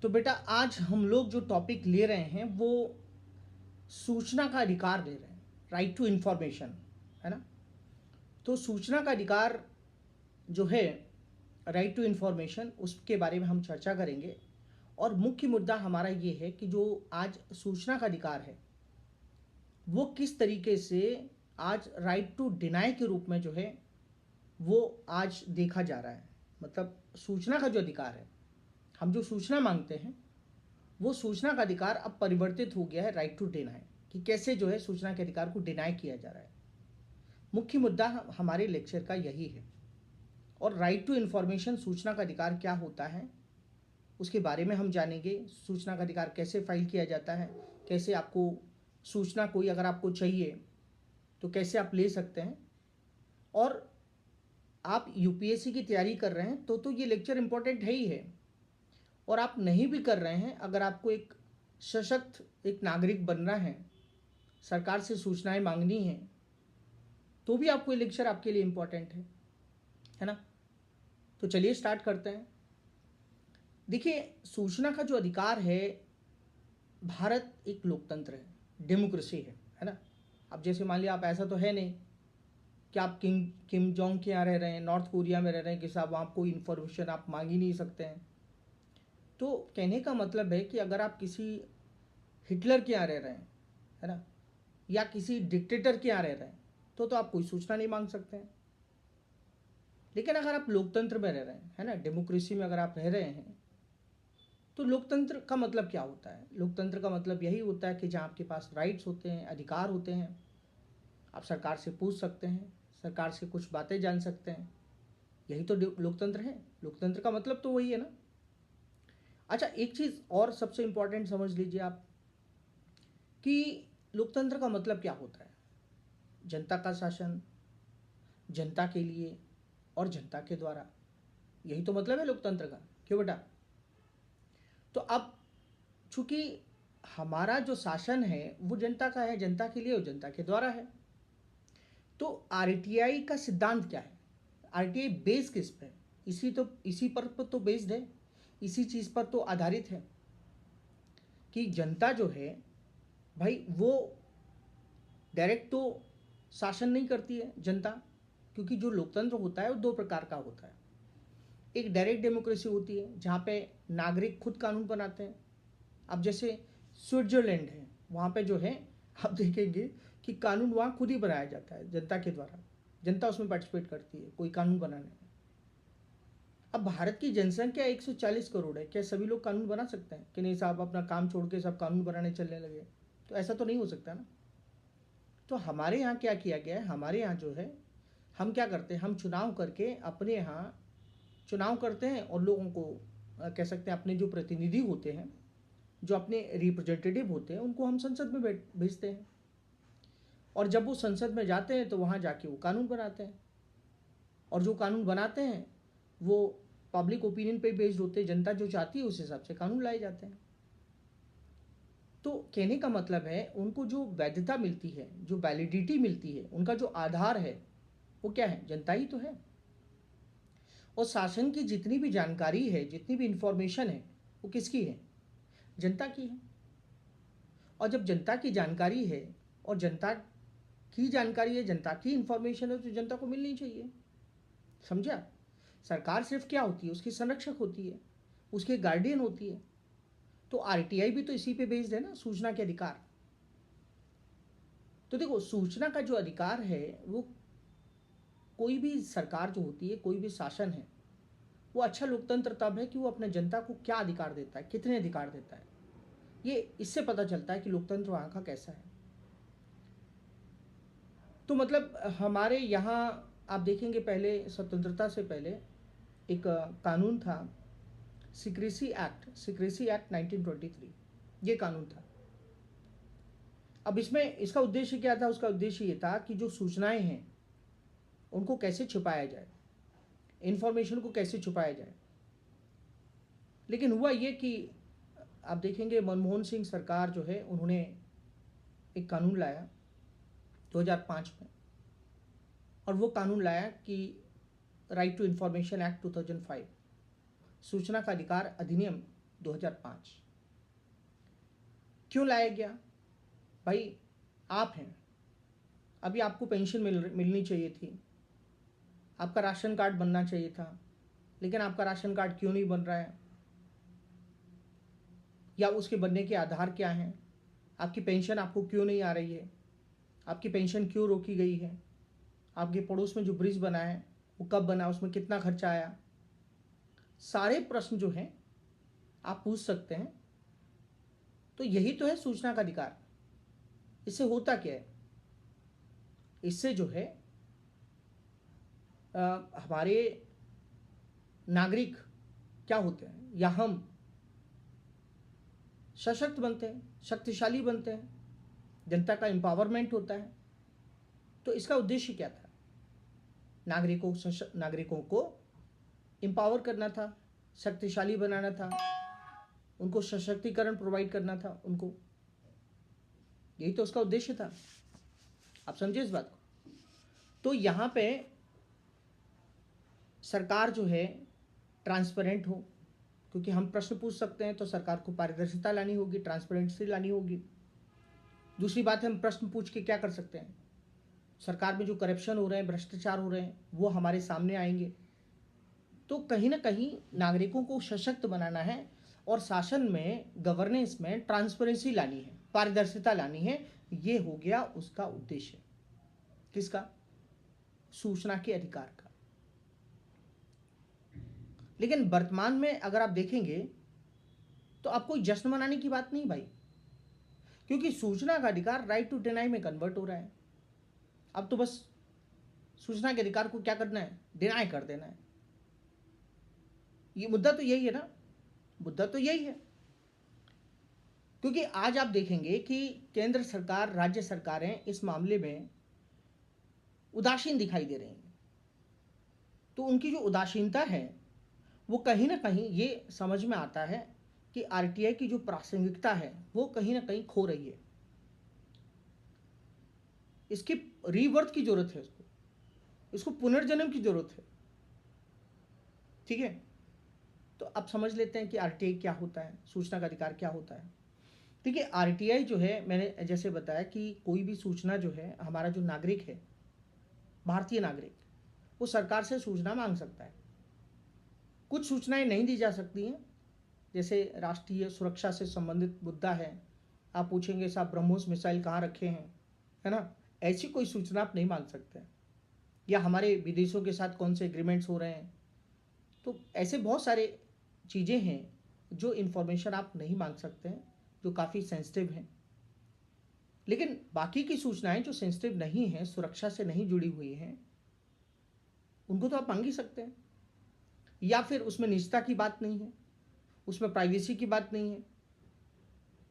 तो बेटा आज हम लोग जो टॉपिक ले रहे हैं वो सूचना का अधिकार ले रहे हैं, राइट टू इंफॉर्मेशन, है ना। तो सूचना का अधिकार जो है, राइट टू इंफॉर्मेशन, उसके बारे में हम चर्चा करेंगे। और मुख्य मुद्दा हमारा ये है कि जो आज सूचना का अधिकार है वो किस तरीके से आज राइट टू डिनाई के रूप में जो है वो आज देखा जा रहा है। मतलब सूचना का जो अधिकार है, हम जो सूचना मांगते हैं वो सूचना का अधिकार अब परिवर्तित हो गया है राइट टू डिनाई, कि कैसे जो है सूचना के अधिकार को डिनाई किया जा रहा है। मुख्य मुद्दा हमारे लेक्चर का यही है। और राइट टू इन्फॉर्मेशन, सूचना का अधिकार क्या होता है उसके बारे में हम जानेंगे। सूचना का अधिकार कैसे फाइल किया जाता है, कैसे आपको सूचना कोई अगर आपको चाहिए तो कैसे आप ले सकते हैं। और आप यूपीएससी की तैयारी कर रहे हैं तो ये लेक्चर इम्पोर्टेंट है ही है। और आप नहीं भी कर रहे हैं, अगर आपको एक सशक्त एक नागरिक बनना है, सरकार से सूचनाएं मांगनी है, तो भी आपको ये लेक्चर आपके लिए इम्पोर्टेंट है ना। तो चलिए स्टार्ट करते हैं। देखिए, सूचना का जो अधिकार है, भारत एक लोकतंत्र है, डेमोक्रेसी है ना। अब जैसे मान लिया आप, ऐसा तो है नहीं कि आप किम जोंग के यहाँ रह रहे हैं, नॉर्थ कोरिया में रह रहे हैं, कि साहब वहाँ कोई इन्फॉर्मेशन आप मांग ही नहीं सकते हैं। तो कहने का मतलब है कि अगर आप किसी हिटलर के यहाँ रह रहे हैं, है ना, या किसी डिक्टेटर के यहाँ रह रहे हैं, तो आप कोई सूचना नहीं मांग सकते हैं। लेकिन अगर आप लोकतंत्र में रह रहे हैं, है ना, डेमोक्रेसी में अगर आप रह रहे हैं, तो लोकतंत्र का मतलब क्या होता है? लोकतंत्र का मतलब यही होता है कि जहाँ आपके पास राइट्स होते हैं, अधिकार होते हैं, आप सरकार से पूछ सकते हैं, सरकार से कुछ बातें जान सकते हैं। यही तो लोकतंत्र है। लोकतंत्र का मतलब तो वही है ना। अच्छा, एक चीज़ और सबसे इम्पोर्टेंट समझ लीजिए आप, कि लोकतंत्र का मतलब क्या होता है। जनता का शासन, जनता के लिए और जनता के द्वारा, यही तो मतलब है लोकतंत्र का। क्यों बेटा? तो अब चूंकि हमारा जो शासन है वो जनता का है, जनता के लिए और जनता के द्वारा है, तो आरटीआई का सिद्धांत क्या है? आरटीआई बेस किस पे है? इसी पर तो बेस्ड है, इसी चीज़ पर तो आधारित है कि जनता जो है भाई, वो डायरेक्ट तो शासन नहीं करती है जनता, क्योंकि जो लोकतंत्र होता है वो दो प्रकार का होता है। एक डायरेक्ट डेमोक्रेसी होती है जहाँ पे नागरिक खुद कानून बनाते हैं। अब जैसे स्विट्जरलैंड है, वहाँ पे जो है आप देखेंगे कि कानून वहाँ खुद ही बनाया जाता है जनता के द्वारा, जनता उसमें पार्टिसिपेट करती है कोई कानून बनाने में। अब भारत की जनसंख्या 140 करोड़ है, क्या सभी लोग कानून बना सकते हैं कि नहीं साहब अपना काम छोड़ के सब कानून बनाने चलने लगे? तो ऐसा तो नहीं हो सकता ना। तो हमारे यहाँ क्या किया गया है, हमारे यहाँ जो है हम क्या करते हैं, हम चुनाव करके अपने यहाँ चुनाव करते हैं और लोगों को कह सकते हैं अपने जो प्रतिनिधि होते हैं, जो अपने रिप्रेजेंटेटिव होते हैं, उनको हम संसद में भेजते हैं। और जब वो संसद में जाते हैं तो वहाँ जाके वो कानून बनाते हैं, और जो कानून बनाते हैं वो पब्लिक ओपिनियन पे बेस्ड होते हैं। जनता जो चाहती है उस हिसाब से कानून लाए जाते हैं। तो कहने का मतलब है, उनको जो वैधता मिलती है, जो वैलिडिटी मिलती है, उनका जो आधार है वो क्या है? जनता ही तो है। और शासन की जितनी भी जानकारी है, जितनी भी इंफॉर्मेशन है, वो किसकी है? जनता की है। और जब जनता की जानकारी है और जनता की जानकारी है, जनता की इंफॉर्मेशन है, तो जनता को मिलनी चाहिए। समझा? सरकार सिर्फ क्या होती है? उसकी संरक्षक होती है, उसकी गार्डियन होती है। तो आरटीआई भी तो इसी पे बेस्ड है ना, सूचना के अधिकार। तो देखो, सूचना का जो अधिकार है वो, कोई भी सरकार जो होती है, कोई भी शासन है, वो अच्छा लोकतंत्र तब है कि वो अपने जनता को क्या अधिकार देता है, कितने अधिकार देता है। ये इससे पता चलता है कि लोकतंत्र वहाँ का कैसा है। तो मतलब हमारे यहाँ आप देखेंगे, पहले स्वतंत्रता से पहले एक कानून था, सिक्रेसी एक्ट 1923, ये कानून था। अब इसमें इसका उद्देश्य क्या था? उसका उद्देश्य ये था कि जो सूचनाएं हैं उनको कैसे छुपाया जाए, इन्फॉर्मेशन को कैसे छुपाया जाए। लेकिन हुआ ये कि आप देखेंगे मनमोहन सिंह सरकार जो है, उन्होंने एक कानून लाया 2005 में, और वो कानून लाया कि राइट टू इंफॉर्मेशन एक्ट 2005, सूचना का अधिकार अधिनियम 2005। क्यों लाया गया? भाई आप हैं, अभी आपको पेंशन मिलनी चाहिए थी, आपका राशन कार्ड बनना चाहिए था, लेकिन आपका राशन कार्ड क्यों नहीं बन रहा है, या उसके बनने के आधार क्या हैं, आपकी पेंशन आपको क्यों नहीं आ रही है, आपकी पेंशन क्यों रोकी गई है, आपके पड़ोस में जो ब्रिज बना है वो कब बना, उसमें कितना खर्चा आया। सारे प्रश्न जो हैं आप पूछ सकते हैं। तो यही तो है सूचना का अधिकार। इससे होता क्या है? इससे जो है हमारे नागरिक क्या होते हैं, या हम सशक्त बनते हैं, शक्तिशाली बनते हैं, जनता का एम्पावरमेंट होता है। तो इसका उद्देश्य क्या था? नागरिकों को एम्पावर करना था, शक्तिशाली बनाना था, उनको सशक्तिकरण प्रोवाइड करना था उनको। यही तो उसका उद्देश्य था। आप समझे इस बात को? तो यहाँ पे सरकार जो है ट्रांसपेरेंट हो, क्योंकि हम प्रश्न पूछ सकते हैं तो सरकार को पारदर्शिता लानी होगी, ट्रांसपेरेंसी लानी होगी। दूसरी बात है, हम प्रश्न पूछ के क्या कर सकते हैं? सरकार में जो करप्शन हो रहे हैं, भ्रष्टाचार हो रहे हैं, वो हमारे सामने आएंगे। तो कहीं ना कहीं नागरिकों को सशक्त बनाना है और शासन में, गवर्नेंस में ट्रांसपेरेंसी लानी है, पारदर्शिता लानी है। ये हो गया उसका उद्देश्य। किसका? सूचना के अधिकार का। लेकिन वर्तमान में अगर आप देखेंगे तो आपको जश्न मनाने की बात नहीं भाई, क्योंकि सूचना का अधिकार राइट टू डिनाई में कन्वर्ट हो रहा है। अब तो बस सूचना के अधिकार को क्या करना है? डिनाई कर देना है। ये मुद्दा तो यही है ना, मुद्दा तो यही है। क्योंकि आज आप देखेंगे कि केंद्र सरकार, राज्य सरकारें इस मामले में उदासीन दिखाई दे रही हैं। तो उनकी जो उदासीनता है वो कहीं ना कहीं ये समझ में आता है कि आरटीआई की जो प्रासंगिकता है वो कहीं ना कहीं खो रही है। इसकी रीबर्थ की जरूरत है, इसको पुनर्जन्म की जरूरत है। ठीक है, तो अब समझ लेते हैं कि आरटीआई क्या होता है, सूचना का अधिकार क्या होता है। देखिए, आरटीआई जो है, मैंने जैसे बताया कि कोई भी सूचना जो है, हमारा जो नागरिक है, भारतीय नागरिक, वो सरकार से सूचना मांग सकता है। कुछ सूचनाएं नहीं दी जा सकती हैं, जैसे राष्ट्रीय सुरक्षा से संबंधित मुद्दा है, आप पूछेंगे साहब ब्रह्मोस मिसाइल कहाँ रखे हैं, है ना, ऐसी कोई सूचना आप नहीं मांग सकते। या हमारे विदेशों के साथ कौन से एग्रीमेंट्स हो रहे हैं। तो ऐसे बहुत सारे चीज़ें हैं जो इन्फॉर्मेशन आप नहीं मांग सकते हैं, जो काफ़ी सेंसिटिव हैं। लेकिन बाकी की सूचनाएं जो सेंसिटिव नहीं हैं, सुरक्षा से नहीं जुड़ी हुई हैं, उनको तो आप मांग ही सकते हैं। या फिर उसमें निजता की बात नहीं है, उसमें प्राइवेसी की बात नहीं है,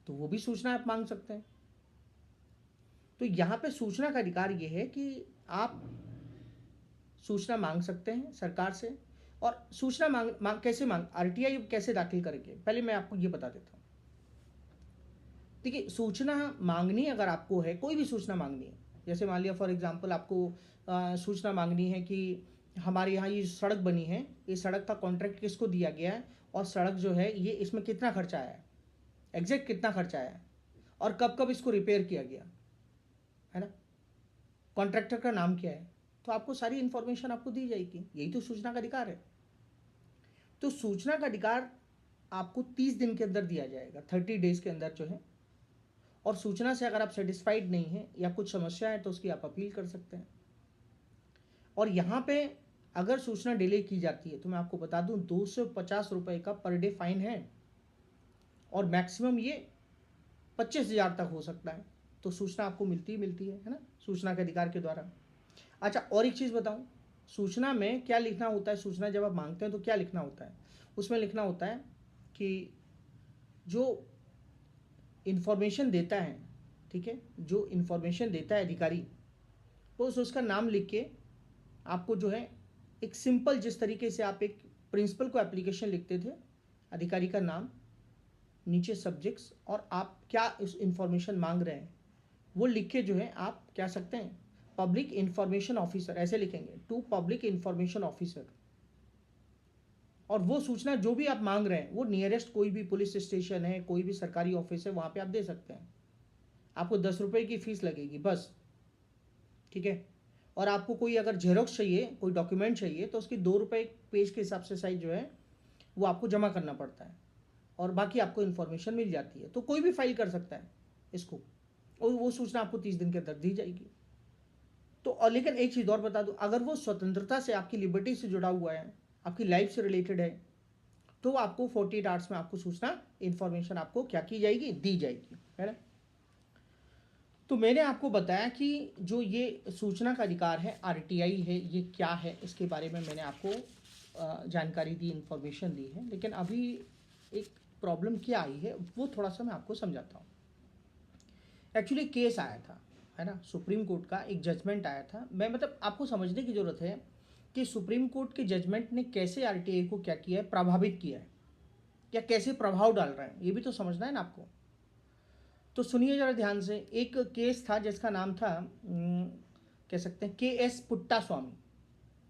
तो वो भी सूचना आप मांग सकते हैं। तो यहाँ पे सूचना का अधिकार ये है कि आप सूचना मांग सकते हैं सरकार से। और सूचना कैसे आरटीआई कैसे दाखिल करेंगे, पहले मैं आपको ये बता देता हूँ। देखिए, सूचना मांगनी अगर आपको है, कोई भी सूचना मांगनी है, जैसे मान लिया फॉर एग्जांपल आपको सूचना मांगनी है कि हमारे यहाँ ये सड़क बनी है, ये सड़क का कॉन्ट्रैक्ट किसको दिया गया है, और सड़क जो है ये, इसमें कितना खर्चा आया है, एग्जैक्ट कितना खर्चा आया है, और कब कब इसको रिपेयर किया गया है ना, कॉन्ट्रैक्टर का नाम क्या है, तो आपको सारी इन्फॉर्मेशन आपको दी जाएगी। यही तो सूचना का अधिकार है। तो सूचना का अधिकार आपको 30 दिन के अंदर दिया जाएगा, 30 डेज के अंदर जो है। और सूचना से अगर आप सेटिस्फाइड नहीं हैं या कुछ समस्या है तो उसकी आप अपील कर सकते हैं। और यहाँ पे अगर सूचना डिले की जाती है तो मैं आपको बता दूं 250 रुपये का पर डे फाइन है, और मैक्सिमम ये 25,000 तक हो सकता है। तो सूचना आपको मिलती है ना, सूचना के अधिकार के द्वारा। अच्छा, और एक चीज़ बताऊं, सूचना में क्या लिखना होता है, सूचना जब आप मांगते हैं तो क्या लिखना होता है, उसमें लिखना होता है कि जो इन्फॉर्मेशन देता है, ठीक है, जो इन्फॉर्मेशन देता है अधिकारी, तो उसका नाम लिख के आपको जो है एक सिंपल, जिस तरीके से आप एक प्रिंसिपल को एप्लीकेशन लिखते थे, अधिकारी का नाम, नीचे सब्जेक्ट्स, और आप क्या इस इन्फॉर्मेशन मांग रहे हैं वो लिख के जो है आप क्या सकते हैं, पब्लिक इंफॉर्मेशन ऑफिसर ऐसे लिखेंगे, टू पब्लिक इंफॉर्मेशन ऑफिसर, और वो सूचना जो भी आप मांग रहे हैं वो नियरेस्ट कोई भी पुलिस स्टेशन है, कोई भी सरकारी ऑफिस है, वहाँ पे आप दे सकते हैं। आपको 10 रुपये की फीस लगेगी बस, ठीक है। और आपको कोई अगर जेरोक्स चाहिए, कोई डॉक्यूमेंट चाहिए, तो उसकी 2 रुपये पेज के हिसाब से साइज जो है वो आपको जमा करना पड़ता है, और बाकी आपको इन्फॉर्मेशन मिल जाती है। तो कोई भी फाइल कर सकता है इसको, और वो सूचना आपको 30 दिन के अंदर दी जाएगी। तो और लेकिन एक चीज़ और बता दूं, अगर वो स्वतंत्रता से, आपकी लिबर्टी से जुड़ा हुआ है, आपकी लाइफ से रिलेटेड है, तो आपको 48 आवर्स में आपको सूचना, इन्फॉर्मेशन आपको क्या की जाएगी, दी जाएगी, है ना। तो मैंने आपको बताया कि जो ये सूचना का अधिकार है, आरटीआई है, ये क्या है, इसके बारे में मैंने आपको जानकारी दी, इन्फॉर्मेशन दी है। लेकिन अभी एक प्रॉब्लम क्या आई है वो थोड़ा सा मैं आपको समझाता हूँ। एक्चुअली केस आया था, है ना, सुप्रीम कोर्ट का एक जजमेंट आया था। मैं मतलब आपको समझने की ज़रूरत है कि सुप्रीम कोर्ट के जजमेंट ने कैसे आरटीआई को क्या किया है, प्रभावित किया है, या कैसे प्रभाव डाल रहा है, ये भी तो समझना है ना आपको। तो सुनिए जरा ध्यान से। एक केस था जिसका नाम था कह सकते हैं KS पुट्टास्वामी।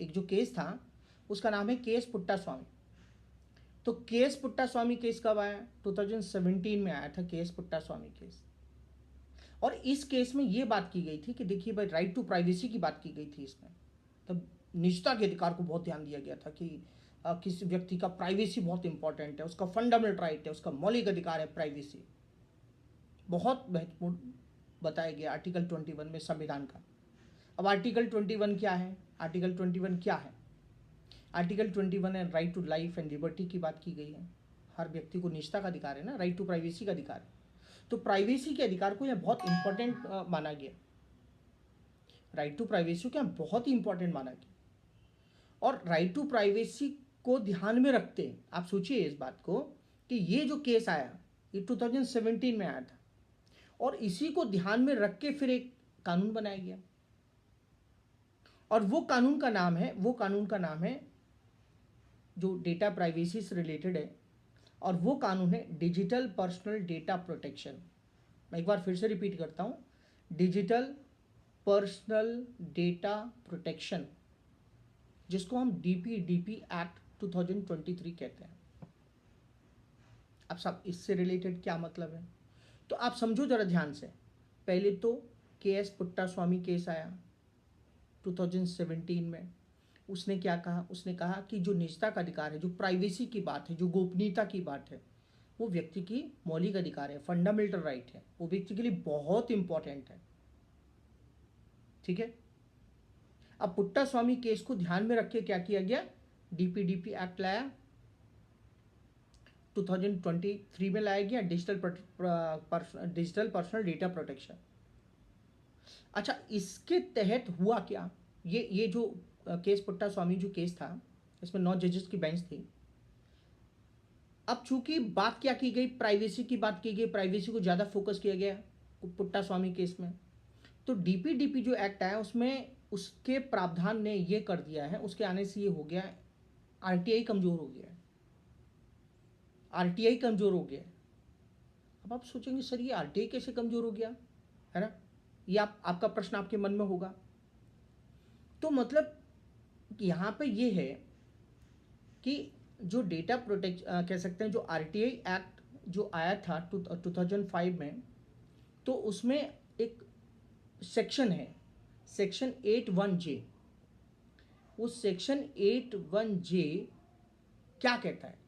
एक जो केस था उसका नाम है KS पुट्टास्वामी। तो KS पुट्टास्वामी केस कब आया? 2017 में आया था KS पुट्टास्वामी केस। और इस केस में ये बात की गई थी कि देखिए भाई, राइट टू प्राइवेसी की बात की गई थी इसमें। तब निजता के अधिकार को बहुत ध्यान दिया गया था कि किसी व्यक्ति का प्राइवेसी बहुत इंपॉर्टेंट है, उसका फंडामेंटल राइट है, उसका मौलिक अधिकार है प्राइवेसी, बहुत महत्वपूर्ण बताया गया आर्टिकल 21 में संविधान का। अब आर्टिकल 21 क्या है? आर्टिकल 21 क्या है? आर्टिकल 21 है right to life and liberty की बात की गई है। हर व्यक्ति को निजता का अधिकार है ना, राइट टू प्राइवेसी का अधिकार है। तो प्राइवेसी के अधिकार को यह बहुत इंपॉर्टेंट माना गया। राइट टू प्राइवेसी को क्या बहुत ही इंपॉर्टेंट माना गया। और राइट टू प्राइवेसी को ध्यान में रखते आप सोचिए इस बात को कि ये जो केस आया ये 2017 में आया था, और इसी को ध्यान में रख के फिर एक कानून बनाया गया। और वो कानून का नाम है जो डेटा प्राइवेसी से रिलेटेड है, और वो कानून है डिजिटल पर्सनल डेटा प्रोटेक्शन। मैं एक बार फिर से रिपीट करता हूँ, डिजिटल पर्सनल डेटा प्रोटेक्शन, जिसको हम DPDP एक्ट 2023 कहते हैं। अब सब इससे रिलेटेड क्या मतलब है, तो आप समझो जरा ध्यान से। पहले तो KS पुट्टास्वामी केस आया 2017 में। उसने क्या कहा? उसने कहा कि जो निजता का अधिकार है, जो प्राइवेसी की बात है, जो गोपनीयता की बात है, वो व्यक्ति की मौलिक अधिकार है, फंडामेंटल राइट है, वो व्यक्ति के लिए बहुत इंपॉर्टेंट है, ठीक है। अब पुट्टास्वामी केस को ध्यान में रख के क्या किया गया? DPDP एक्ट लाया, 2023 में लाया गया, डिजिटल पर्सनल डेटा प्रोटेक्शन। अच्छा, इसके तहत हुआ क्या? ये जो केस पुट्टास्वामी जो केस था, इसमें 9 जजेस की बेंच थी। अब चूंकि बात क्या की गई, प्राइवेसी की बात की गई, प्राइवेसी को ज़्यादा फोकस किया गया पुट्टास्वामी केस में। तो DPDP जो एक्ट आया उसमें उसके प्रावधान ने ये कर दिया है, उसके आने से ये हो गया, RTI कमज़ोर हो गया है, RTI कमज़ोर हो गया है। अब आप सोचेंगे सर ये RTI कैसे कमज़ोर हो गया, है ना, ये आपका प्रश्न आपके मन में होगा। तो मतलब यहाँ पे ये है कि जो डेटा प्रोटेक्ट कह सकते हैं, जो RTI एक्ट जो आया था 2005 में, तो उसमें एक सेक्शन है, सेक्शन 81J। उस सेक्शन 81J क्या कहता है?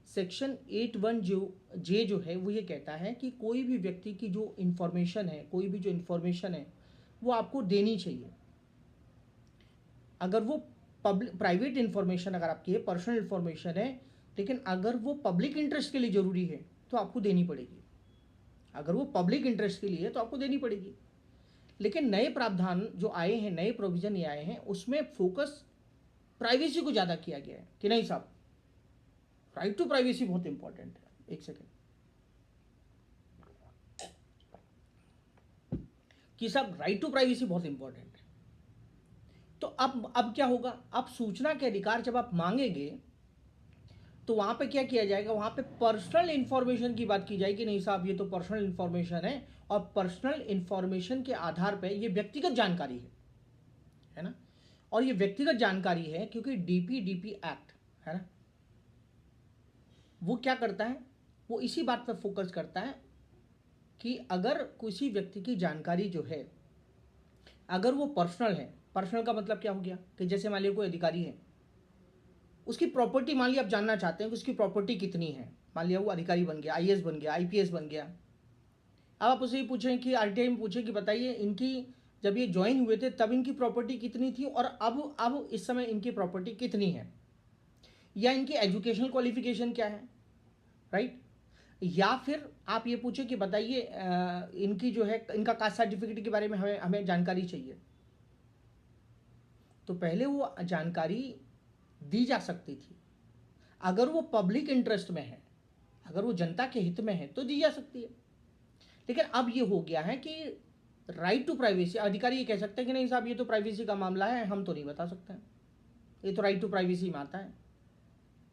सेक्शन 81J जो है वो ये कहता है कि कोई भी व्यक्ति की जो इन्फॉर्मेशन है, कोई भी जो इन्फॉर्मेशन है वो आपको देनी चाहिए। अगर वो प्राइवेट इन्फॉर्मेशन अगर आपकी है, पर्सनल इन्फॉर्मेशन है, लेकिन अगर वो पब्लिक इंटरेस्ट के लिए ज़रूरी है तो आपको देनी पड़ेगी। अगर वो पब्लिक इंटरेस्ट के लिए है तो आपको देनी पड़ेगी। लेकिन नए प्रावधान जो आए हैं, नए प्रोविज़न ये आए हैं, उसमें फोकस प्राइवेसी को ज़्यादा किया गया है कि नहीं साहब, राइट टू प्राइवेसी बहुत इंपॉर्टेंट है। एक सेकेंड, कि साहब राइट टू प्राइवेसी बहुत इंपॉर्टेंट है। तो अब क्या होगा? अब सूचना के अधिकार जब आप मांगेंगे तो वहां पे क्या किया जाएगा? वहां पे पर्सनल इंफॉर्मेशन की बात की जाएगी, नहीं साहब ये तो पर्सनल इंफॉर्मेशन है, और पर्सनल इंफॉर्मेशन के आधार पे ये व्यक्तिगत जानकारी है ना, और ये व्यक्तिगत जानकारी है क्योंकि DPDP एक्ट है ना, वो क्या करता है, वो इसी बात पर फोकस करता है कि अगर किसी व्यक्ति की जानकारी जो है, अगर वो पर्सनल है, पर्सनल का मतलब क्या हो गया कि जैसे मान लिया कोई अधिकारी है, उसकी प्रॉपर्टी मान लिया आप जानना चाहते हैं कि उसकी प्रॉपर्टी कितनी है, मान लिया वो अधिकारी बन गया, आईएएस बन गया, आईपीएस बन गया। अब आप उससे पूछें कि आरटीआई में पूछें कि बताइए इनकी जब ये ज्वाइन हुए थे तब इनकी प्रॉपर्टी कितनी थी और अब इस समय इनकी प्रॉपर्टी कितनी है, या इनकी एजुकेशनल क्वालिफिकेशन क्या है, राइट। या फिर आप ये पूछे कि बताइए इनकी जो है इनका कास्ट सर्टिफिकेट के बारे में हमें हमें जानकारी चाहिए। तो पहले वो जानकारी दी जा सकती थी, अगर वो पब्लिक इंटरेस्ट में है, अगर वो जनता के हित में है तो दी जा सकती है। लेकिन अब ये हो गया है कि राइट टू प्राइवेसी, अधिकारी ये कह सकते हैं कि नहीं साहब ये तो प्राइवेसी का मामला है, हम तो नहीं बता सकते हैं, ये तो राइट टू प्राइवेसी में आता है।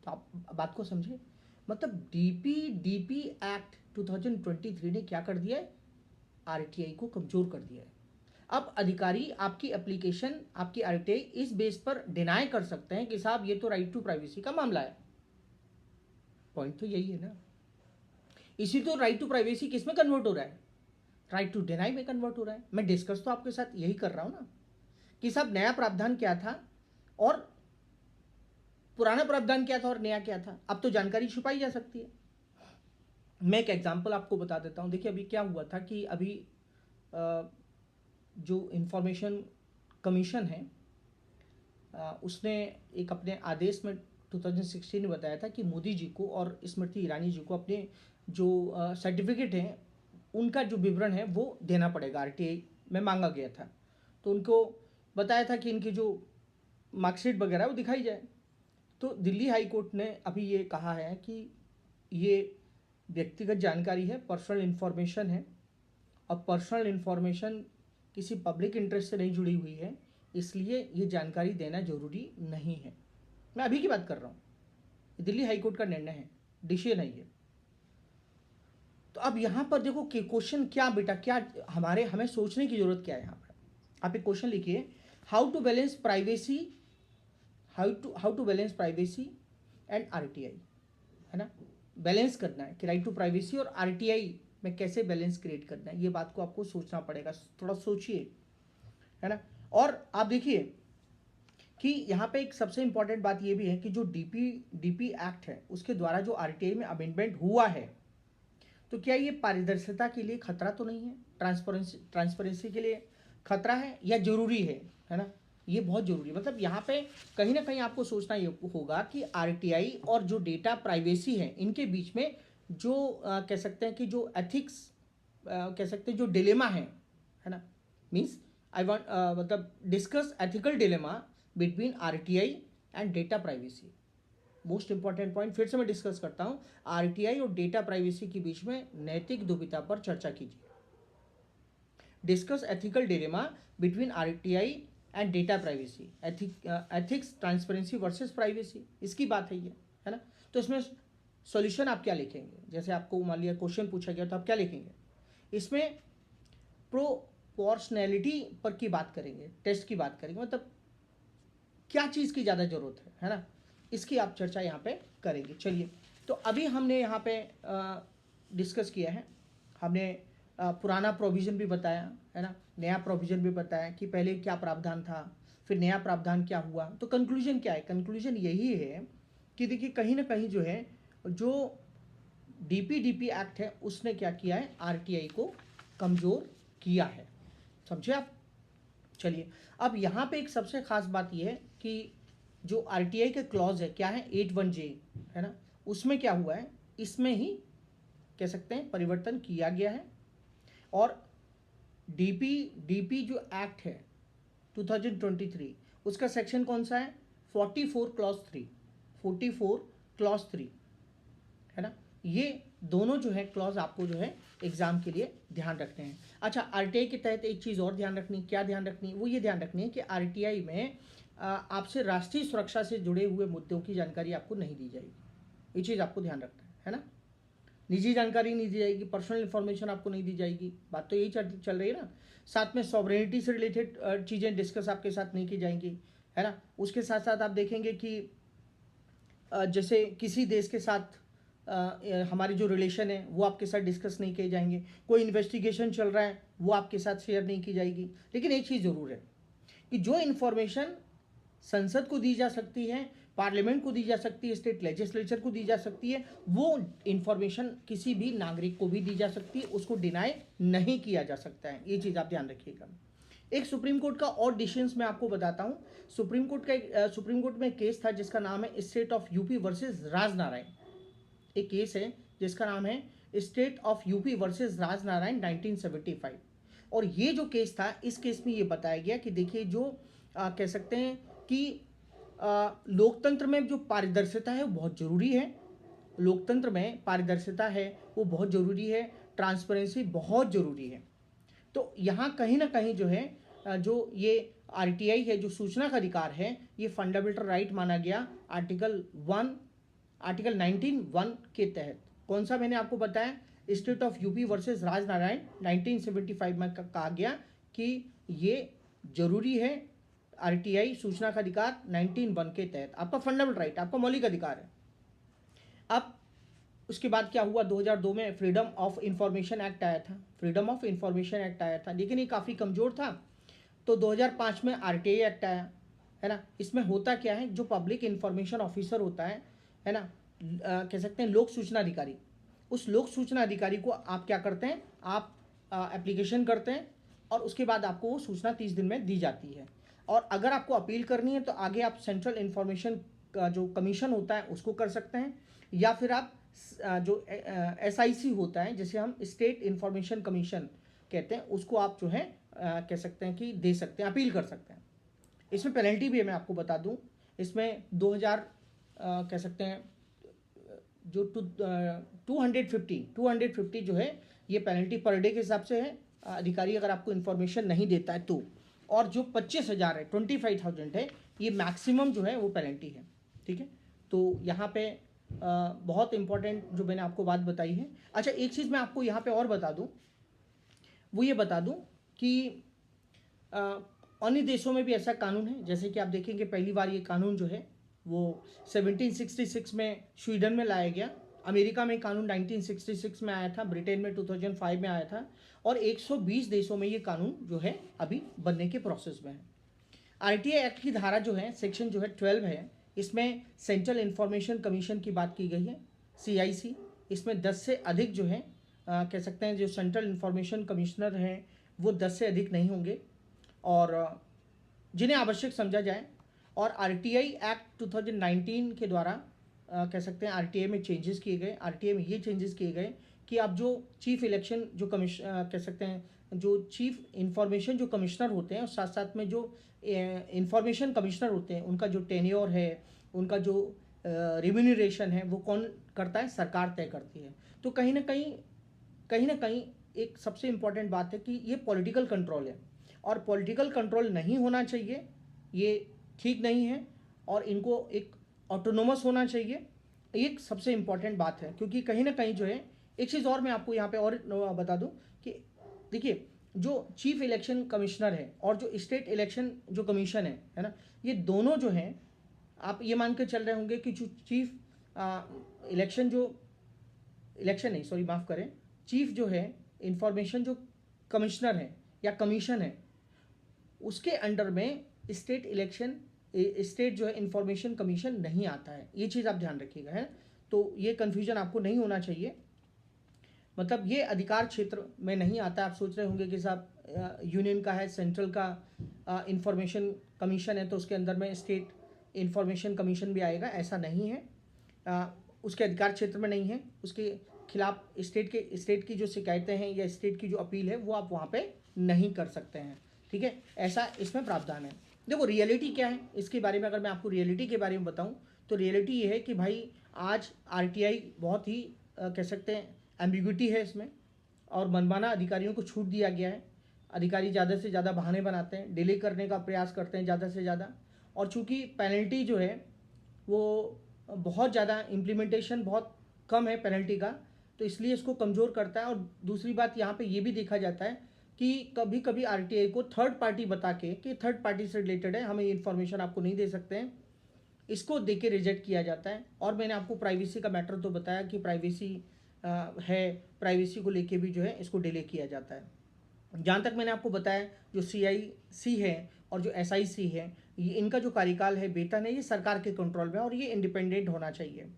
तो आप बात को समझे, मतलब डीपी एक्ट 2023 ने क्या कर दिया है, आरटीआई को कमजोर कर दिया है। अब अधिकारी आपकी एप्लीकेशन, आपकी आरटीआई इस बेस पर डिनाई कर सकते हैं कि साहब ये तो राइट टू प्राइवेसी का मामला है। पॉइंट तो यही है ना, इसी तो राइट टू प्राइवेसी किस में कन्वर्ट हो रहा है, राइट टू डिनाई में कन्वर्ट हो रहा है। मैं डिस्कस तो आपके साथ यही कर रहा हूं ना कि साहब नया प्रावधान क्या था और पुराना प्रावधान क्या था और नया क्या था। अब तो जानकारी छुपाई जा सकती है। मैं एक एग्जांपल आपको बता देता हूं। देखिए अभी क्या हुआ था कि अभी जो इंफॉर्मेशन कमीशन है उसने एक अपने आदेश में 2016 में बताया था कि मोदी जी को और स्मृति ईरानी जी को अपने जो सर्टिफिकेट हैं उनका जो विवरण है वो देना पड़ेगा, आरटीआई में मांगा गया था। तो उनको बताया था कि इनकी जो मार्कशीट वगैरह वो दिखाई जाए। तो दिल्ली हाई कोर्ट ने अभी ये कहा है कि ये व्यक्तिगत जानकारी है, पर्सनल इन्फॉर्मेशन है, और पर्सनल इन्फॉर्मेशन किसी पब्लिक इंटरेस्ट से नहीं जुड़ी हुई है, इसलिए ये जानकारी देना जरूरी नहीं है। मैं अभी की बात कर रहा हूँ, दिल्ली हाई कोर्ट का निर्णय है, डिसीजन है ये। तो अब यहाँ पर देखो कि क्वेश्चन क्या बेटा, क्या हमें सोचने की जरूरत क्या है। यहाँ पर आप एक क्वेश्चन लिखिए, how to balance privacy, how to balance privacy and RTI, है ना। बैलेंस करना है कि राइट टू प्राइवेसी और आरटीआई में कैसे बैलेंस क्रिएट करना है, ये बात को आपको सोचना पड़ेगा। थोड़ा सोचिए, है ना। और आप देखिए कि यहाँ पे एक सबसे इंपॉर्टेंट बात ये भी है कि जो डीपी एक्ट है उसके द्वारा जो आरटीआई में अमेंडमेंट हुआ है, तो क्या ये पारदर्शिता के लिए खतरा तो नहीं है, ट्रांसपेरेंसी के लिए खतरा है या जरूरी है ना। ये बहुत जरूरी है। मतलब यहाँ पे कहीं ना कहीं आपको सोचना ये होगा कि आरटीआई और जो डेटा प्राइवेसी है इनके बीच में जो कह सकते हैं कि जो एथिक्स कह सकते हैं जो डिलेमा है ना। मीन्स आई वांट मतलब discuss ethical dilemma between RTI and data privacy. Most important point फिर से मैं डिस्कस करता हूं, आरटीआई और डेटा प्राइवेसी के बीच में नैतिक दुविधा पर चर्चा कीजिए। Discuss ethical dilemma between RTI and data privacy, ethics transparency versus privacy, इसकी बात है ये, है ना। तो इसमें सॉल्यूशन आप क्या लिखेंगे, जैसे आपको मान लिया क्वेश्चन पूछा गया तो आप क्या लिखेंगे, इसमें प्रोपोर्शनैलिटी पर की बात करेंगे, टेस्ट की बात करेंगे, मतलब क्या चीज़ की ज़्यादा जरूरत है ना, इसकी आप चर्चा यहाँ पे करेंगे। चलिए, तो अभी हमने यहाँ पे डिस्कस किया है, हमने पुराना प्रोविज़न भी बताया, है ना, नया प्रोविज़न भी बताया कि पहले क्या प्रावधान था, फिर नया प्रावधान क्या हुआ। तो कंक्लूजन क्या है, कंक्लूजन यही है कि देखिए कहीं ना कहीं जो है जो डीपी एक्ट है उसने क्या किया है, आरटीआई को कमज़ोर किया है, समझे आप। चलिए, अब यहाँ पे एक सबसे खास बात यह है कि जो आरटीआई के क्लॉज है क्या है, 81J, है ना, उसमें क्या हुआ है, इसमें ही कह सकते हैं परिवर्तन किया गया है। और डीपी जो एक्ट है 2023 उसका सेक्शन कौन सा है, 44 क्लॉज 3, 44 क्लॉज 3, है ना। ये दोनों जो है क्लॉज आपको जो है एग्जाम के लिए ध्यान रखने हैं। अच्छा, आरटीआई के तहत एक चीज़ और ध्यान रखनी, क्या ध्यान रखनी, वो ये ध्यान रखनी है कि आरटीआई में आपसे राष्ट्रीय सुरक्षा से जुड़े हुए मुद्दों की जानकारी आपको नहीं दी जाएगी, ये चीज़ आपको ध्यान रखना है ना। निजी जानकारी नहीं दी जाएगी, पर्सनल इन्फॉर्मेशन आपको नहीं दी जाएगी, बात तो यही चल रही है ना। साथ में सॉवरेनिटी से रिलेटेड चीज़ें डिस्कस आपके साथ नहीं की जाएंगी, है ना। उसके साथ साथ आप देखेंगे कि जैसे किसी देश के साथ हमारे जो रिलेशन है वो आपके साथ डिस्कस नहीं किए जाएंगे, कोई इन्वेस्टिगेशन चल रहा है वो आपके साथ शेयर नहीं की जाएगी। लेकिन एक चीज़ ज़रूर है कि जो इन्फॉर्मेशन संसद को दी जा सकती है, पार्लियामेंट को दी जा सकती है, स्टेट लेजिस्लेचर को दी जा सकती है, वो इन्फॉर्मेशन किसी भी नागरिक को भी दी जा सकती है, उसको डिनाई नहीं किया जा सकता है। ये चीज़ आप ध्यान रखिएगा। एक सुप्रीम कोर्ट का और डिसीजंस मैं आपको बताता हूँ। सुप्रीम कोर्ट में एक केस था जिसका नाम है state of UP versus Rajnarayan. एक केस है जिसका नाम है state of UP versus Rajnarayan 1975। और ये जो केस था, इस केस में ये बताया गया कि देखिए जो कह सकते हैं कि लोकतंत्र में जो पारदर्शिता है वो बहुत ज़रूरी है। लोकतंत्र में पारदर्शिता है वो बहुत ज़रूरी है, ट्रांसपेरेंसी बहुत ज़रूरी है। तो यहाँ कहीं ना कहीं जो है जो ये आरटीआई है, जो सूचना का अधिकार है, ये फंडामेंटल राइट माना गया आर्टिकल 19(1) के तहत। कौन सा मैंने आपको बताया, state of UP versus Rajnarayan 1975 में कहा गया कि ये जरूरी है। आरटीआई सूचना का अधिकार 19(1) के तहत आपका फंडामेंटल राइट, आपका मौलिक अधिकार है। अब उसके बाद क्या हुआ, 2002 में फ्रीडम ऑफ इंफॉर्मेशन एक्ट आया था। फ्रीडम ऑफ इंफॉर्मेशन एक्ट आया था, लेकिन ये काफ़ी कमज़ोर था। तो 2005 में आरटीआई एक्ट आया, है ना। इसमें होता क्या है, जो पब्लिक इंफॉर्मेशन ऑफिसर होता है ना, कह सकते हैं लोक सूचना अधिकारी, उस लोक सूचना अधिकारी को आप क्या करते हैं, आप एप्लीकेशन करते हैं और उसके बाद आपको वो सूचना 30 दिन में दी जाती है। और अगर आपको अपील करनी है तो आगे आप सेंट्रल इंफॉर्मेशन का जो कमीशन होता है उसको कर सकते हैं, या फिर आप जो एसआईसी होता है, जिसे हम स्टेट इंफॉर्मेशन कमीशन कहते हैं, उसको आप जो है कह सकते हैं कि दे सकते हैं, अपील कर सकते हैं। इसमें पेनल्टी भी है, मैं आपको बता दूं। इसमें 2000 कह सकते हैं जो 250 जो है ये पेनल्टी पर डे के हिसाब से है, अधिकारी अगर आपको इन्फॉर्मेशन नहीं देता है तो। और जो 25,000 है, 25,000 है, ये मैक्सिमम जो है वो पेनल्टी है। ठीक है, तो यहाँ पे बहुत इंपॉर्टेंट जो मैंने आपको बात बताई है। अच्छा, एक चीज़ मैं आपको यहाँ पे और बता दूँ, वो ये बता दूँ कि अन्य देशों में भी ऐसा कानून है। जैसे कि आप देखेंगे पहली बार ये कानून जो है वो 1766 में स्वीडन में लाया गया। अमेरिका में कानून 1966 में आया था, ब्रिटेन में 2005 में आया था, और 120 देशों में ये कानून जो है अभी बनने के प्रोसेस में है। आरटीआई एक्ट की धारा जो है, सेक्शन जो है 12 है, इसमें सेंट्रल इंफॉर्मेशन कमीशन की बात की गई है, सीआईसी। इसमें 10 से अधिक जो है कह सकते हैं जो सेंट्रल इंफॉर्मेशन कमिश्नर हैं वो 10 से अधिक नहीं होंगे, और जिन्हें आवश्यक समझा जाए। और आरटीआई एक्ट 2019 के द्वारा कह सकते हैं आरटीआई में चेंजेस किए गए। आरटीआई में ये चेंजेस किए गए कि अब जो चीफ इलेक्शन जो कह सकते हैं जो चीफ इंफॉर्मेशन जो कमिश्नर होते हैं, और साथ साथ में जो इंफॉर्मेशन कमिश्नर होते हैं, उनका जो टेन्योर है, उनका जो रिम्यूनरेशन है, वो कौन करता है, सरकार तय करती है। तो कहीं ना कहीं एक सबसे इम्पॉर्टेंट बात है कि ये पॉलिटिकल कंट्रोल है, और पॉलिटिकल कंट्रोल नहीं होना चाहिए, ये ठीक नहीं है, और इनको एक ऑटोनोमस होना चाहिए। एक सबसे इम्पॉर्टेंट बात है, क्योंकि कहीं ना कहीं जो है, एक चीज़ और मैं आपको यहाँ पे और बता दूँ कि देखिए जो चीफ इलेक्शन कमिश्नर है और जो स्टेट इलेक्शन जो कमीशन है ना, ये दोनों जो हैं, आप ये मान के चल रहे होंगे कि जो चीफ इलेक्शन जो इलेक्शन नहीं, सॉरी माफ़ करें, चीफ जो है इंफॉर्मेशन जो कमिश्नर है या कमीशन है, उसके अंडर में स्टेट जो है इंफॉर्मेशन कमीशन नहीं आता है। ये चीज़ आप ध्यान रखिएगा, है। तो ये कन्फ्यूजन आपको नहीं होना चाहिए, मतलब ये अधिकार क्षेत्र में नहीं आता। आप सोच रहे होंगे कि साहब यूनियन का है, सेंट्रल का इंफॉर्मेशन कमीशन है, तो उसके अंदर में स्टेट इंफॉर्मेशन कमीशन भी आएगा। ऐसा नहीं है, उसके अधिकार क्षेत्र में नहीं है। उसके खिलाफ स्टेट की जो शिकायतें हैं या स्टेट की जो अपील है वो आप वहाँ पे नहीं कर सकते हैं। ठीक है, ऐसा इसमें प्रावधान है। देखो रियलिटी क्या है इसके बारे में, अगर मैं आपको रियलिटी के बारे में बताऊँ तो रियलिटी ये है कि भाई आज आरटीआई बहुत ही कह सकते हैं एम्बिग्विटी है इसमें, और मनमाना अधिकारियों को छूट दिया गया है। अधिकारी ज़्यादा से ज़्यादा बहाने बनाते हैं, डिले करने का प्रयास करते हैं ज़्यादा से ज़्यादा, और चूँकि पेनल्टी जो है वो बहुत ज़्यादा इम्प्लीमेंटेशन बहुत कम है पेनल्टी का, तो इसलिए इसको कमज़ोर करता है। और दूसरी बात यहाँ पे ये भी देखा जाता है कि कभी कभी आरटीआई को थर्ड पार्टी बता के कि थर्ड पार्टी से रिलेटेड है, हमें ये इन्फॉर्मेशन आपको नहीं दे सकते हैं, इसको देख के रिजेक्ट किया जाता है। और मैंने आपको प्राइवेसी का मैटर तो बताया कि प्राइवेसी है, प्राइवेसी को लेके भी जो है इसको डिले किया जाता है। जहाँ तक मैंने आपको बताया, जो CIC है और जो SIC है, ये इनका जो कार्यकाल है, वेतन है, ये सरकार के कंट्रोल में है और ये इंडिपेंडेंट होना चाहिए।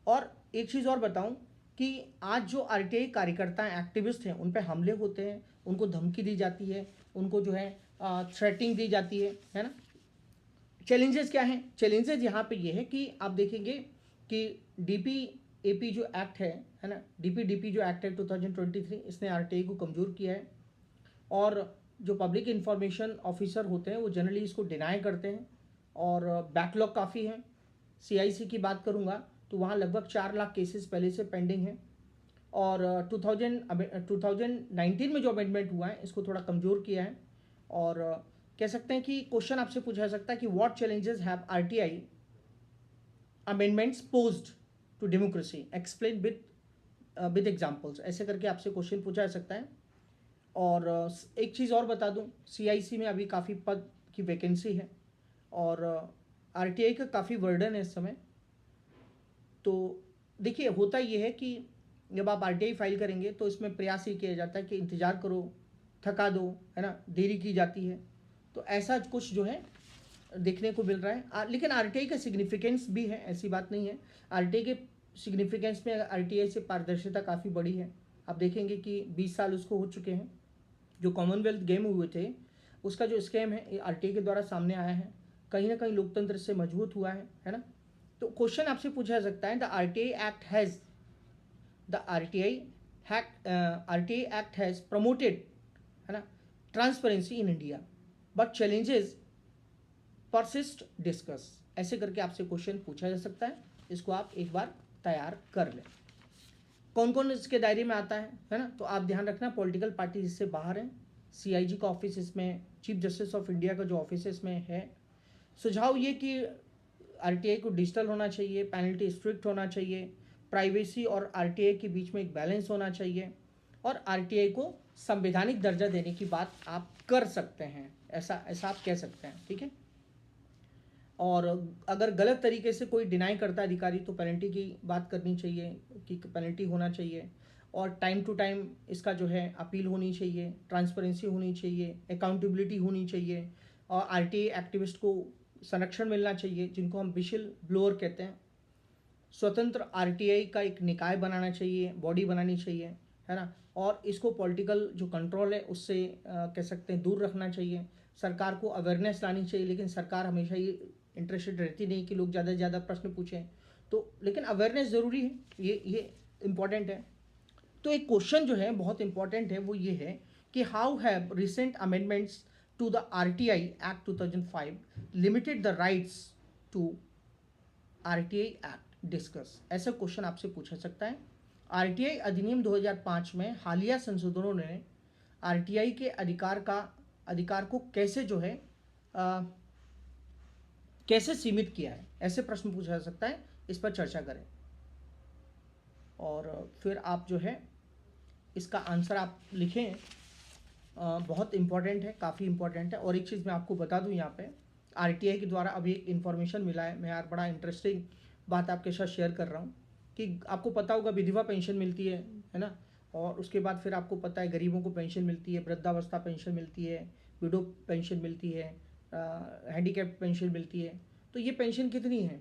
और एक चीज़ और बताऊं कि आज जो RTI कार्यकर्ता हैं, एक्टिविस्ट हैं, उन पे हमले होते हैं, उनको धमकी दी जाती है, उनको जो है थ्रेटिंग दी जाती है ना। चैलेंजेस क्या हैं? चैलेंजेस यहाँ पे ये है कि आप देखेंगे कि DPAP जो एक्ट है ना, DPDP जो एक्ट है 2023, इसने RTI को कमज़ोर किया है। और जो पब्लिक इंफॉर्मेशन ऑफिसर होते हैं वो जनरली इसको डिनाई करते हैं और बैकलॉग काफ़ी है। CIC की बात करूँगा तो वहाँ लगभग 4 लाख केसेस पहले से पेंडिंग हैं। और 2019 में जो अमेंडमेंट हुआ है इसको थोड़ा कमज़ोर किया है। और कह सकते हैं कि क्वेश्चन आपसे पूछा जा सकता है कि what challenges have RTI amendments posed to democracy, explain with examples, ऐसे करके आपसे क्वेश्चन पूछा जा सकता है। और एक चीज़ और बता दूं, CIC में अभी काफ़ी पद की वैकेंसी है और RTI का काफ़ी वर्डन है इस समय। तो देखिए, होता ये है कि जब आप RTI फाइल करेंगे तो इसमें प्रयास ये किया जाता है कि इंतज़ार करो, थका दो, है ना, देरी की जाती है। तो ऐसा कुछ जो है देखने को मिल रहा है। लेकिन RTI का सिग्निफिकेंस भी है, ऐसी बात नहीं है। RTI के सिग्निफिकेंस में RTI से पारदर्शिता काफ़ी बड़ी है। आप देखेंगे कि 20 साल उसको हो चुके हैं। जो कॉमनवेल्थ गेम हुए थे उसका जो स्कैम है RTI के द्वारा सामने आया है, कहीं ना कहीं लोकतंत्र से मजबूत हुआ है ना। तो क्वेश्चन आपसे पूछा जा सकता है, RTI एक्ट हैज़ प्रमोटेड, है ना, transparency in India, but challenges persist, discuss, ऐसे करके आपसे क्वेश्चन पूछा जा सकता है। इसको आप एक बार तैयार कर लें। कौन कौन इसके दायरे में आता है ना। तो आप ध्यान रखना, पॉलिटिकल पार्टी इससे बाहर है, CIG का ऑफिस इसमें, चीफ जस्टिस ऑफ इंडिया का जो ऑफिस है इसमें है। सुझाव ये कि RTI को डिजिटल होना चाहिए, पेनल्टी स्ट्रिक्ट होना चाहिए, प्राइवेसी और RTI के बीच में एक बैलेंस होना चाहिए, और RTI को संवैधानिक दर्जा देने की बात आप कर सकते हैं, ऐसा ऐसा आप कह सकते हैं, ठीक है। और अगर गलत तरीके से कोई डिनाई करता है अधिकारी तो पेनल्टी की बात करनी चाहिए कि पेनल्टी होना चाहिए, और टाइम टू टाइम इसका जो है अपील होनी चाहिए, ट्रांसपेरेंसी होनी चाहिए, अकाउंटेबिलिटी होनी चाहिए, और RTI एक्टिविस्ट को संरक्षण मिलना चाहिए, जिनको हम विशिल ब्लोअर कहते हैं। स्वतंत्र RTI का एक निकाय बनाना चाहिए, बॉडी बनानी चाहिए, है ना। और इसको पॉलिटिकल जो कंट्रोल है उससे कह सकते हैं दूर रखना चाहिए। सरकार को अवेयरनेस लानी चाहिए, लेकिन सरकार हमेशा ये इंटरेस्टेड रहती नहीं कि लोग ज़्यादा से ज़्यादा प्रश्न पूछें, तो लेकिन अवेयरनेस ज़रूरी है, ये इम्पॉर्टेंट है। तो एक क्वेश्चन जो है बहुत इंपॉर्टेंट है, वो ये है कि how have recent amendments to the RTI act 2005 limited the rights to RTI act, discuss, ऐसा क्वेश्चन आपसे पूछा सकता है। RTI अधिनियम 2005 में हालिया संशोधनों ने RTI के अधिकार को कैसे जो है कैसे सीमित किया है, ऐसे प्रश्न पूछा जा सकता है, इस पर चर्चा करें। और फिर आप जो है इसका आंसर आप लिखें, बहुत इम्पॉर्टेंट है, काफ़ी इम्पॉर्टेंट है। और एक चीज़ मैं आपको बता दूं, यहाँ पे RTI के द्वारा अभी एक इन्फॉर्मेशन मिला है, मैं यार बड़ा इंटरेस्टिंग बात आपके साथ शेयर कर रहा हूँ कि आपको पता होगा विधवा पेंशन मिलती है ना, और उसके बाद फिर आपको पता है गरीबों को पेंशन मिलती है, वृद्धावस्था पेंशन मिलती है, विडो पेंशन मिलती है, हैंडीकैप पेंशन मिलती है। तो ये पेंशन कितनी है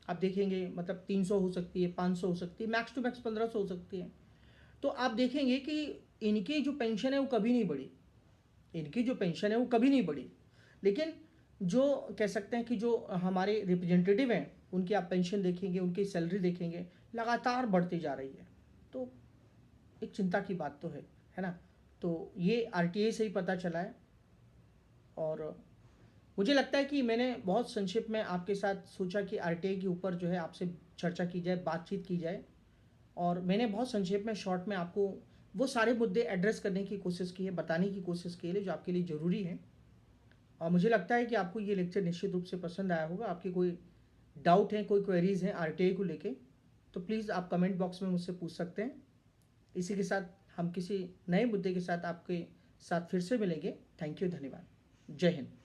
आप देखेंगे, मतलब 300 हो सकती है, 500 हो सकती है, मैक्स टू मैक्स 1500 हो सकती है। तो आप देखेंगे कि इनकी जो पेंशन है वो कभी नहीं बढ़ी, इनकी जो पेंशन है वो कभी नहीं बढ़ी, लेकिन जो कह सकते हैं कि जो हमारे रिप्रेजेंटेटिव हैं उनकी आप पेंशन देखेंगे, उनकी सैलरी देखेंगे, लगातार बढ़ती जा रही है। तो एक चिंता की बात तो है ना। तो ये RTI से ही पता चला है। और मुझे लगता है कि मैंने बहुत संक्षिप्त में आपके साथ सोचा कि RTI के ऊपर जो है आपसे चर्चा की जाए, बातचीत की जाए, और मैंने बहुत संक्षेप में शॉर्ट में आपको वो सारे मुद्दे एड्रेस करने की कोशिश की है, बताने की कोशिश की है जो आपके लिए ज़रूरी है। और मुझे लगता है कि आपको ये लेक्चर निश्चित रूप से पसंद आया होगा। आपके कोई डाउट हैं, कोई क्वेरीज हैं RTI को लेके, तो प्लीज़ आप कमेंट बॉक्स में मुझसे पूछ सकते हैं। इसी के साथ हम किसी नए मुद्दे के साथ आपके साथ फिर से मिलेंगे। थैंक यू, धन्यवाद, जय हिंद।